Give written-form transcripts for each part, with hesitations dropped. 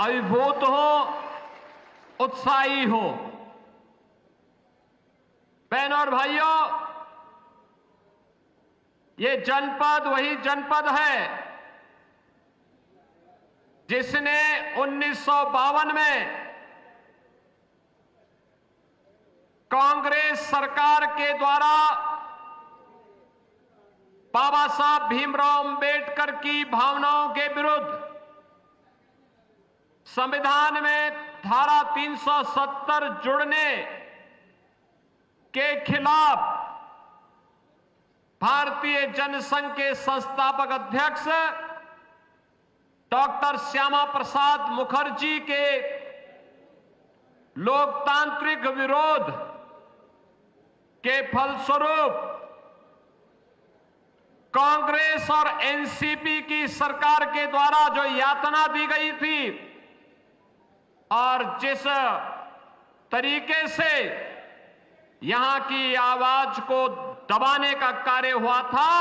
अभिभूत हो, उत्साही हो। बहनों और भाइयों, ये जनपद वही जनपद है जिसने 1952 में कांग्रेस सरकार के द्वारा बाबा साहब भीमराव अंबेडकर की भावनाओं के विरुद्ध संविधान में धारा 370 जुड़ने के खिलाफ भारतीय जनसंघ के संस्थापक अध्यक्ष डॉक्टर श्यामा प्रसाद मुखर्जी के लोकतांत्रिक विरोध के फलस्वरूप कांग्रेस और एनसीपी की सरकार के द्वारा जो यातना दी गई थी और जिस तरीके से यहां की आवाज को दबाने का कार्य हुआ था,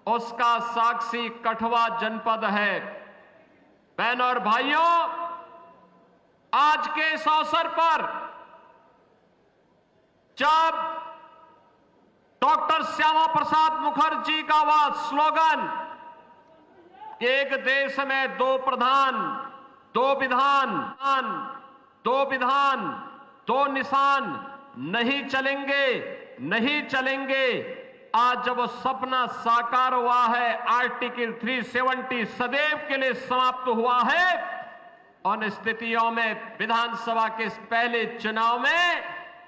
उसका साक्षी कठुआ जनपद है। बहनों और भाइयों, आज के इस अवसर पर जब डॉक्टर श्यामा प्रसाद मुखर्जी का वह स्लोगन एक देश में दो प्रधान, दो विधान, दो विधान, दो निशान नहीं चलेंगे, नहीं चलेंगे, आज जब वो सपना साकार हुआ है, आर्टिकल 370 सदैव के लिए समाप्त हुआ है। उन स्थितियों में विधानसभा के इस पहले चुनाव में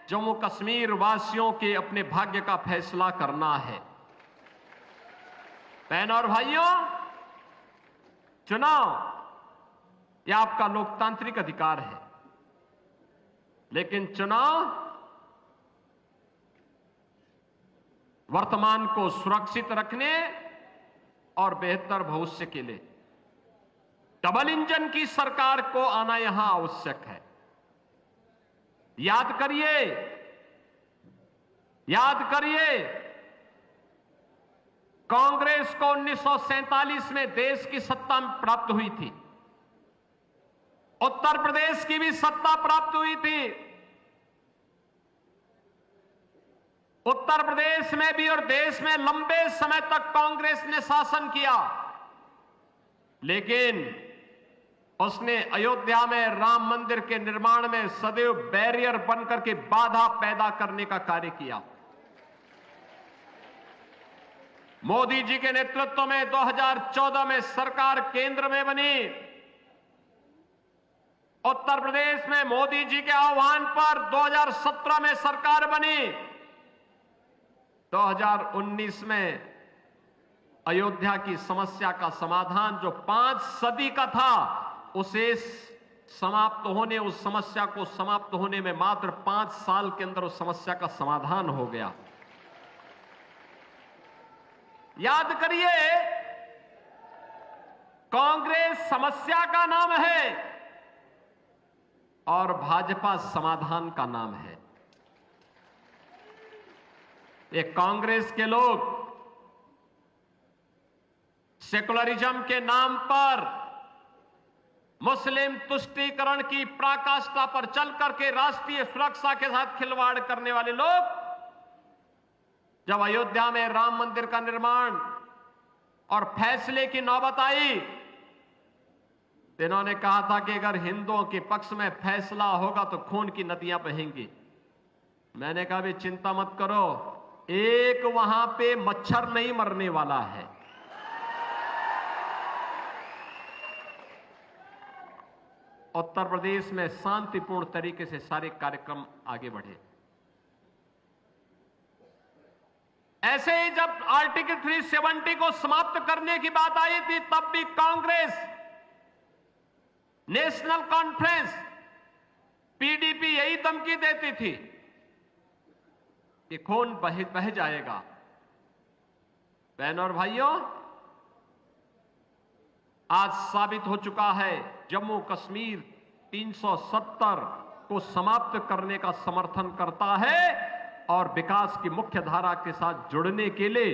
जम्मू कश्मीर वासियों के अपने भाग्य का फैसला करना है। बहनों और भाइयों, चुनाव यह आपका लोकतांत्रिक अधिकार है, लेकिन चुनाव वर्तमान को सुरक्षित रखने और बेहतर भविष्य के लिए डबल इंजन की सरकार को आना यहां आवश्यक है। याद करिए, याद करिए, कांग्रेस को 1947 में देश की सत्ता प्राप्त हुई थी, उत्तर प्रदेश की भी सत्ता प्राप्त हुई थी, उत्तर प्रदेश में भी और देश में लंबे समय तक कांग्रेस ने शासन किया, लेकिन उसने अयोध्या में राम मंदिर के निर्माण में सदैव बैरियर बनकर के बाधा पैदा करने का कार्य किया। मोदी जी के नेतृत्व में 2014 में सरकार केंद्र में बनी। उत्तर प्रदेश में मोदी जी के आह्वान पर 2017 में सरकार बनी। 2019 में अयोध्या की समस्या का समाधान जो 5 सदी का था, उसे समाप्त होने, उस समस्या को समाप्त होने में मात्र 5 साल के अंदर उस समस्या का समाधान हो गया। याद करिए, कांग्रेस समस्या का नाम है और भाजपा समाधान का नाम है। ये कांग्रेस के लोग सेकुलरिज्म के नाम पर मुस्लिम तुष्टीकरण की पराकाष्ठा पर चल करके राष्ट्रीय सुरक्षा के साथ खिलवाड़ करने वाले लोग जब अयोध्या में राम मंदिर का निर्माण और फैसले की नौबत आई, तो इन्होंने कहा था कि अगर हिंदुओं के पक्ष में फैसला होगा तो खून की नदियां बहेंगी। मैंने कहा भी चिंता मत करो, एक वहां पे मच्छर नहीं मरने वाला है। उत्तर प्रदेश में शांतिपूर्ण तरीके से सारे कार्यक्रम आगे बढ़े। ऐसे ही जब आर्टिकल 370 को समाप्त करने की बात आई थी, तब भी कांग्रेस, नेशनल कॉन्फ्रेंस, पीडीपी यही धमकी देती थी कि खून बह जाएगा। बहनों और भाइयों, आज साबित हो चुका है, जम्मू कश्मीर 370 को समाप्त करने का समर्थन करता है और विकास की मुख्य धारा के साथ जुड़ने के लिए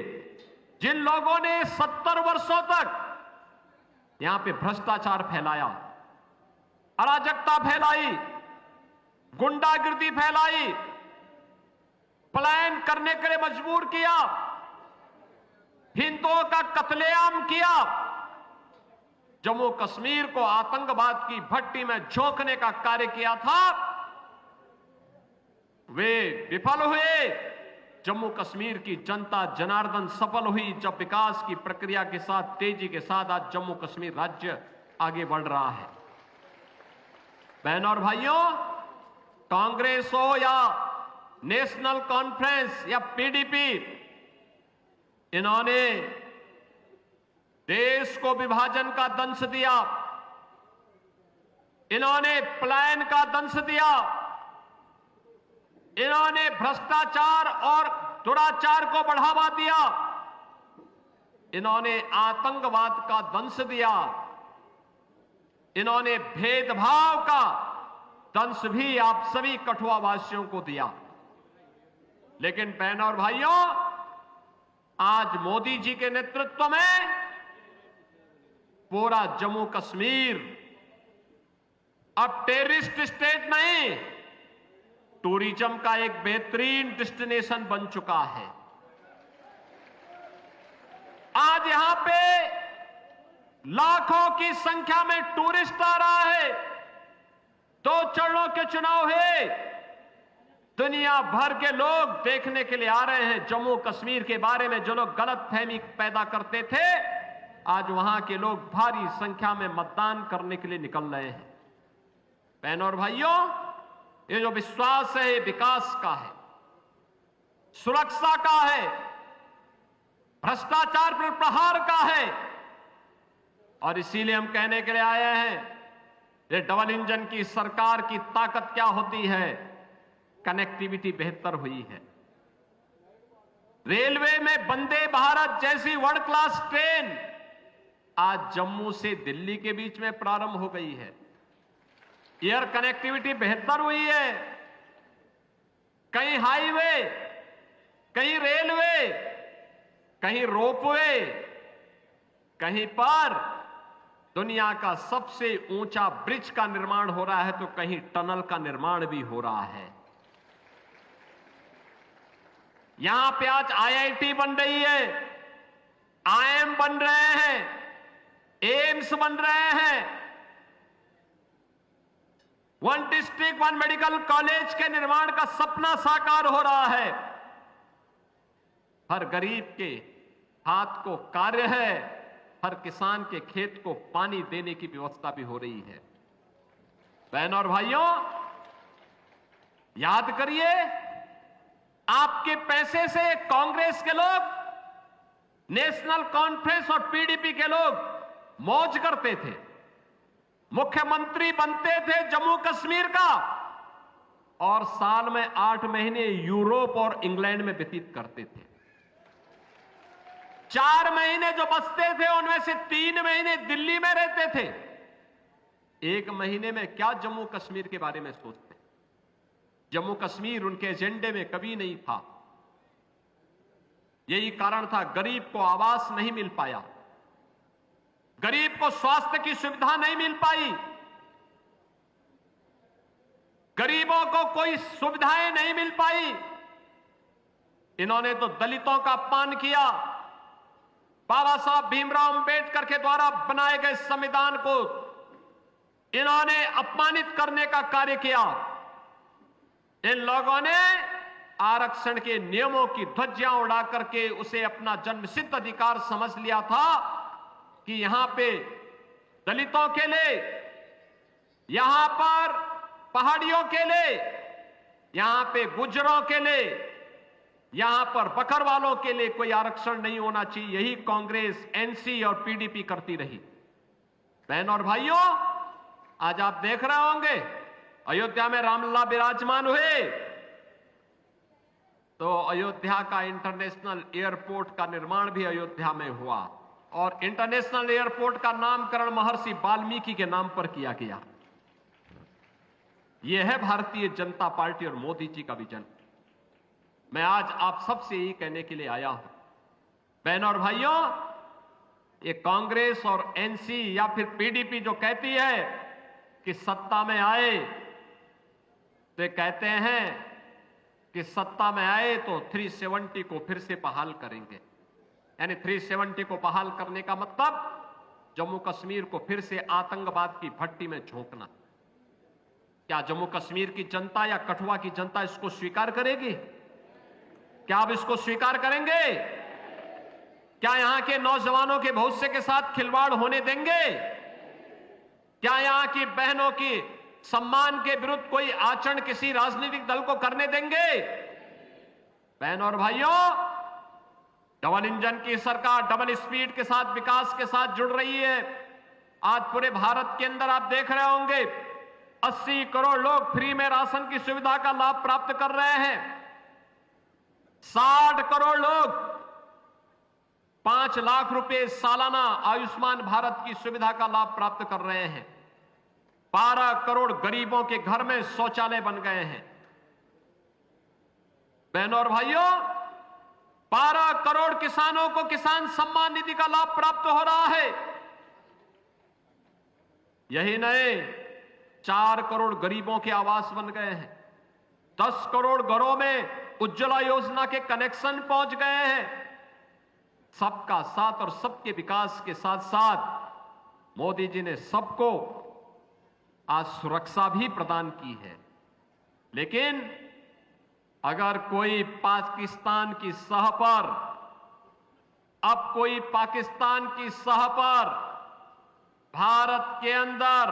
जिन लोगों ने 70 वर्षों तक यहां पे भ्रष्टाचार फैलाया, अराजकता फैलाई, गुंडागिर्दी फैलाई, पलायन करने के लिए मजबूर किया, हिंदुओं का कत्लेआम किया, जम्मू कश्मीर को आतंकवाद की भट्टी में झोंकने का कार्य किया था, वे विफल हुए। जम्मू कश्मीर की जनता जनार्दन सफल हुई जब विकास की प्रक्रिया के साथ तेजी के साथ आज जम्मू कश्मीर राज्य आगे बढ़ रहा है। बहनों और भाइयों, कांग्रेस हो या नेशनल कॉन्फ्रेंस या पीडीपी, इन्होंने देश को विभाजन का दंश दिया, इन्होंने पलायन का दंश दिया, इन्होंने भ्रष्टाचार और दुराचार को बढ़ावा दिया, इन्होंने आतंकवाद का दंश दिया, इन्होंने भेदभाव का दंश भी आप सभी कठुआ वासियों को दिया। लेकिन बहनों और भाइयों, आज मोदी जी के नेतृत्व में पूरा जम्मू कश्मीर अब टेररिस्ट स्टेट नहीं, टूरिज्म का एक बेहतरीन डेस्टिनेशन बन चुका है। आज यहां पे लाखों की संख्या में टूरिस्ट आ रहा है। 2 चरणों के चुनाव है, दुनिया भर के लोग देखने के लिए आ रहे हैं। जम्मू कश्मीर के बारे में जो लोग गलतफहमी पैदा करते थे, आज वहां के लोग भारी संख्या में मतदान करने के लिए निकल रहे हैं। बहनों और भाइयों, ये जो विश्वास है, ये विकास का है, सुरक्षा का है, भ्रष्टाचार पर प्रहार का है। और इसीलिए हम कहने के लिए आए हैं, ये डबल इंजन की सरकार की ताकत क्या होती है। कनेक्टिविटी बेहतर हुई है। रेलवे में वंदे भारत जैसी वर्ल्ड क्लास ट्रेन आज जम्मू से दिल्ली के बीच में प्रारंभ हो गई है। एयर कनेक्टिविटी बेहतर हुई है। कहीं हाईवे, कहीं रेलवे, कहीं रोपवे, कहीं पर दुनिया का सबसे ऊंचा ब्रिज का निर्माण हो रहा है, तो कहीं टनल का निर्माण भी हो रहा है। यहां पे आज आईआईटी बन रही है, आईएम बन रहे हैं, एम्स बन रहे हैं, 1 डिस्ट्रिक्ट 1 मेडिकल कॉलेज के निर्माण का सपना साकार हो रहा है। हर गरीब के हाथ को कार्य है, हर किसान के खेत को पानी देने की व्यवस्था भी हो रही है। बहनों और भाइयों, याद करिए, आपके पैसे से कांग्रेस के लोग, नेशनल कॉन्फ्रेंस और पीडीपी के लोग मौज करते थे, मुख्यमंत्री बनते थे जम्मू कश्मीर का, और साल में 8 महीने यूरोप और इंग्लैंड में व्यतीत करते थे। 4 महीने जो बचते थे, उनमें से 3 महीने दिल्ली में रहते थे। 1 महीने में क्या जम्मू कश्मीर के बारे में सोचते? जम्मू कश्मीर उनके एजेंडे में कभी नहीं था। यही कारण था, गरीब को आवास नहीं मिल पाया, गरीब को स्वास्थ्य की सुविधा नहीं मिल पाई, गरीबों को कोई सुविधाएं नहीं मिल पाई। इन्होंने तो दलितों का अपमान किया। बाबा साहब भीमराव अंबेडकर के द्वारा बनाए गए संविधान को इन्होंने अपमानित करने का कार्य किया। इन लोगों ने आरक्षण के नियमों की ध्वजियां उड़ा करके उसे अपना जन्मसिद्ध अधिकार समझ लिया था कि यहां पे दलितों के लिए, यहां पर पहाड़ियों के लिए, यहां पे गुज्जरों के लिए, यहां पर बकरवालों के लिए कोई आरक्षण नहीं होना चाहिए। यही कांग्रेस, एनसी और पीडीपी करती रही। बहनों और भाइयों, आज आप देख रहे होंगे, अयोध्या में रामलला विराजमान हुए तो अयोध्या का इंटरनेशनल एयरपोर्ट का निर्माण भी अयोध्या में हुआ, और इंटरनेशनल एयरपोर्ट का नामकरण महर्षि वाल्मीकि के नाम पर किया गया। यह है भारतीय जनता पार्टी और मोदी जी का विजन। मैं आज आप सबसे यही कहने के लिए आया हूं, बहनों और भाइयों, ये कांग्रेस और एनसी या फिर पीडीपी जो कहती है कि सत्ता में आए तो ये कहते हैं कि सत्ता में आए तो 370 को फिर से बहाल करेंगे। यानी 370 को बहाल करने का मतलब जम्मू कश्मीर को फिर से आतंकवाद की भट्टी में झोंकना। क्या जम्मू कश्मीर की जनता या कठुआ की जनता इसको स्वीकार करेगी? क्या आप इसको स्वीकार करेंगे? क्या यहां के नौजवानों के भविष्य के साथ खिलवाड़ होने देंगे? क्या यहां की बहनों की सम्मान के विरुद्ध कोई आचरण किसी राजनीतिक दल को करने देंगे? बहनों और भाइयों, डबल इंजन की सरकार डबल स्पीड के साथ विकास के साथ जुड़ रही है। आज पूरे भारत के अंदर आप देख रहे होंगे 80 करोड़ लोग फ्री में राशन की सुविधा का लाभ प्राप्त कर रहे हैं। 60 करोड़ लोग 5 लाख रुपए सालाना आयुष्मान भारत की सुविधा का लाभ प्राप्त कर रहे हैं। 12 करोड़ गरीबों के घर में शौचालय बन गए हैं। बहनों और भाइयों, 12 करोड़ किसानों को किसान सम्मान निधि का लाभ प्राप्त हो रहा है। यही नहीं, 4 करोड़ गरीबों के आवास बन गए हैं। 10 करोड़ घरों में उज्ज्वला योजना के कनेक्शन पहुंच गए हैं। सबका साथ और सबके विकास के साथ साथ मोदी जी ने सबको आज सुरक्षा भी प्रदान की है। लेकिन अगर कोई पाकिस्तान की सह पर भारत के अंदर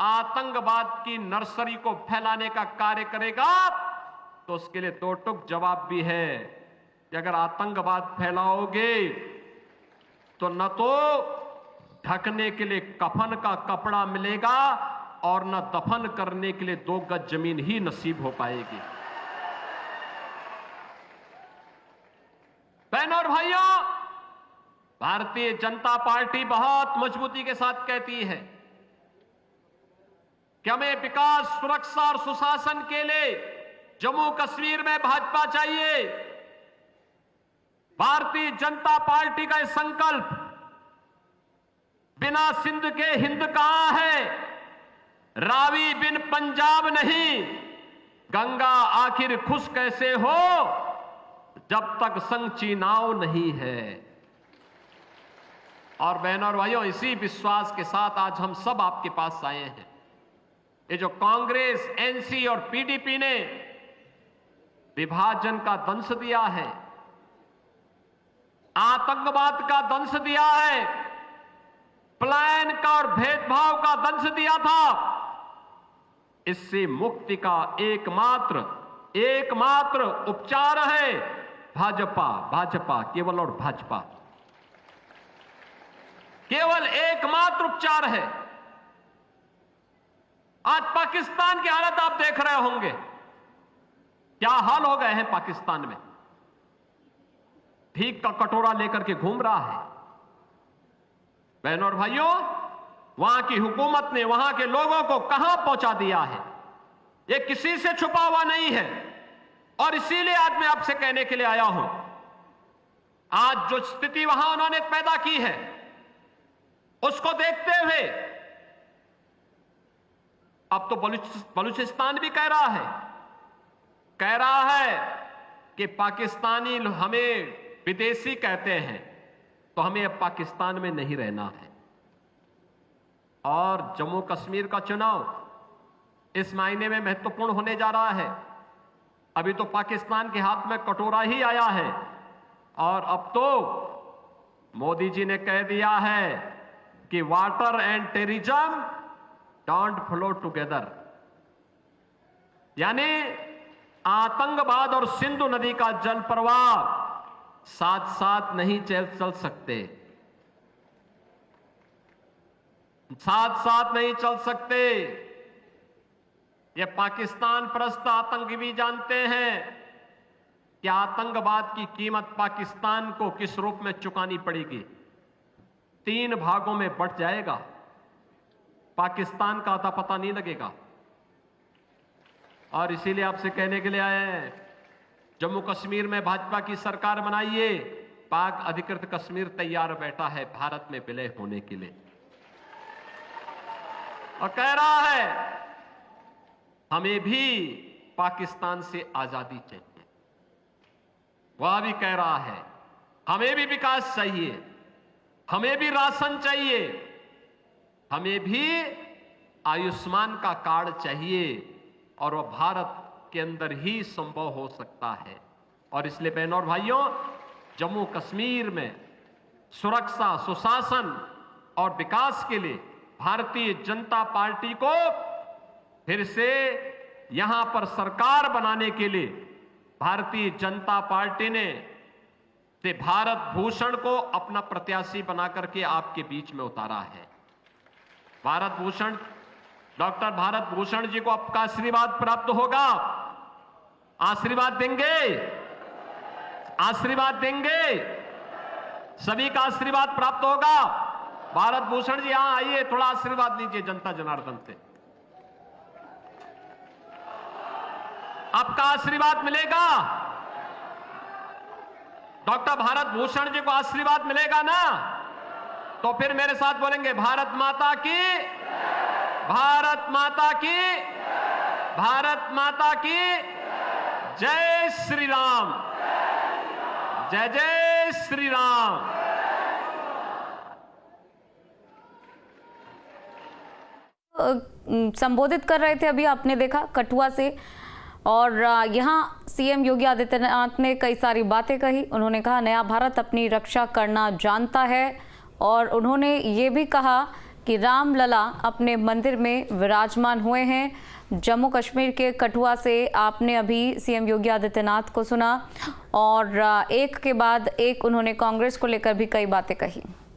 आतंकवाद की नर्सरी को फैलाने का कार्य करेगा तो उसके लिए दो टूक जवाब भी है कि अगर आतंकवाद फैलाओगे तो न तो ढकने के लिए कफन का कपड़ा मिलेगा और न दफन करने के लिए 2 गज जमीन ही नसीब हो पाएगी। बहनों और भाइयों, भारतीय जनता पार्टी बहुत मजबूती के साथ कहती है कि हमें विकास, सुरक्षा और सुशासन के लिए जम्मू कश्मीर में भाजपा चाहिए। भारतीय जनता पार्टी का यह संकल्प बिना सिंध के हिंद कहां है, रावी बिन पंजाब नहीं, गंगा आखिर खुश कैसे हो जब तक संग चीनाव नहीं है। और बहनों और भाइयों, इसी विश्वास के साथ आज हम सब आपके पास आए हैं। ये जो कांग्रेस, एनसी और पीडीपी ने विभाजन का दंश दिया है, आतंकवाद का दंश दिया है, पलायन का और भेदभाव का दंश दिया था, इससे मुक्ति का एकमात्र उपचार है भाजपा, भाजपा केवल और भाजपा, केवल एकमात्र उपचार है। आज पाकिस्तान की हालत आप देख रहे होंगे, क्या हाल हो गए हैं पाकिस्तान में। भीख का कटोरा लेकर के घूम रहा है। बहनों और भाइयों, वहां की हुकूमत ने वहां के लोगों को कहां पहुंचा दिया है, यह किसी से छुपा हुआ नहीं है। और इसीलिए आज मैं आपसे कहने के लिए आया हूं, आज जो स्थिति वहां उन्होंने पैदा की है, उसको देखते हुए अब तो बलूचिस्तान भी कह रहा है कि पाकिस्तानी हमें विदेशी कहते हैं, तो हमें अब पाकिस्तान में नहीं रहना है। और जम्मू कश्मीर का चुनाव इस महीने में महत्वपूर्ण होने जा रहा है। अभी तो पाकिस्तान के हाथ में कटोरा ही आया है और अब तो मोदी जी ने कह दिया है कि water and terrorism don't flow together, यानी आतंकवाद और सिंधु नदी का जल प्रवाह साथ साथ नहीं चल सकते, साथ साथ नहीं चल सकते। ये पाकिस्तान परस्त आतंकी भी जानते हैं कि आतंकवाद की कीमत पाकिस्तान को किस रूप में चुकानी पड़ेगी। 3 भागों में बंट जाएगा, पाकिस्तान का अता पता नहीं लगेगा। और इसीलिए आपसे कहने के लिए आए हैं, जम्मू कश्मीर में भाजपा की सरकार बनाइए, पाक अधिकृत कश्मीर तैयार बैठा है भारत में विलय होने के लिए। और कह रहा है हमें भी पाकिस्तान से आजादी चाहिए। वह भी कह रहा है हमें भी विकास चाहिए, हमें भी राशन चाहिए, हमें भी आयुष्मान का कार्ड चाहिए, और वह भारत के अंदर ही संभव हो सकता है। और इसलिए बहनों और भाइयों, जम्मू कश्मीर में सुरक्षा, सुशासन और विकास के लिए भारतीय जनता पार्टी को फिर से यहां पर सरकार बनाने के लिए भारतीय जनता पार्टी ने से भारत भूषण को अपना प्रत्याशी बनाकर के आपके बीच में उतारा है। भारत भूषण, डॉक्टर भारत भूषण जी को आपका आशीर्वाद प्राप्त होगा। आशीर्वाद देंगे, आशीर्वाद देंगे, सभी का आशीर्वाद प्राप्त होगा। भारत भूषण जी यहां आइए, थोड़ा आशीर्वाद लीजिए जनता जनार्दन से। आपका आशीर्वाद मिलेगा, डॉक्टर भारत भूषण जी को आशीर्वाद मिलेगा ना, तो फिर मेरे साथ बोलेंगे भारत माता की, भारत माता की, भारत माता की जय श्री राम, जय जय श्री राम। संबोधित कर रहे थे अभी आपने देखा कठुआ से, और यहाँ सीएम योगी आदित्यनाथ ने कई सारी बातें कही। उन्होंने कहा नया भारत अपनी रक्षा करना जानता है, और उन्होंने ये भी कहा कि रामलला अपने मंदिर में विराजमान हुए हैं। जम्मू कश्मीर के कठुआ से आपने अभी सीएम योगी आदित्यनाथ को सुना, और एक के बाद एक उन्होंने कांग्रेस को लेकर भी कई बातें कही।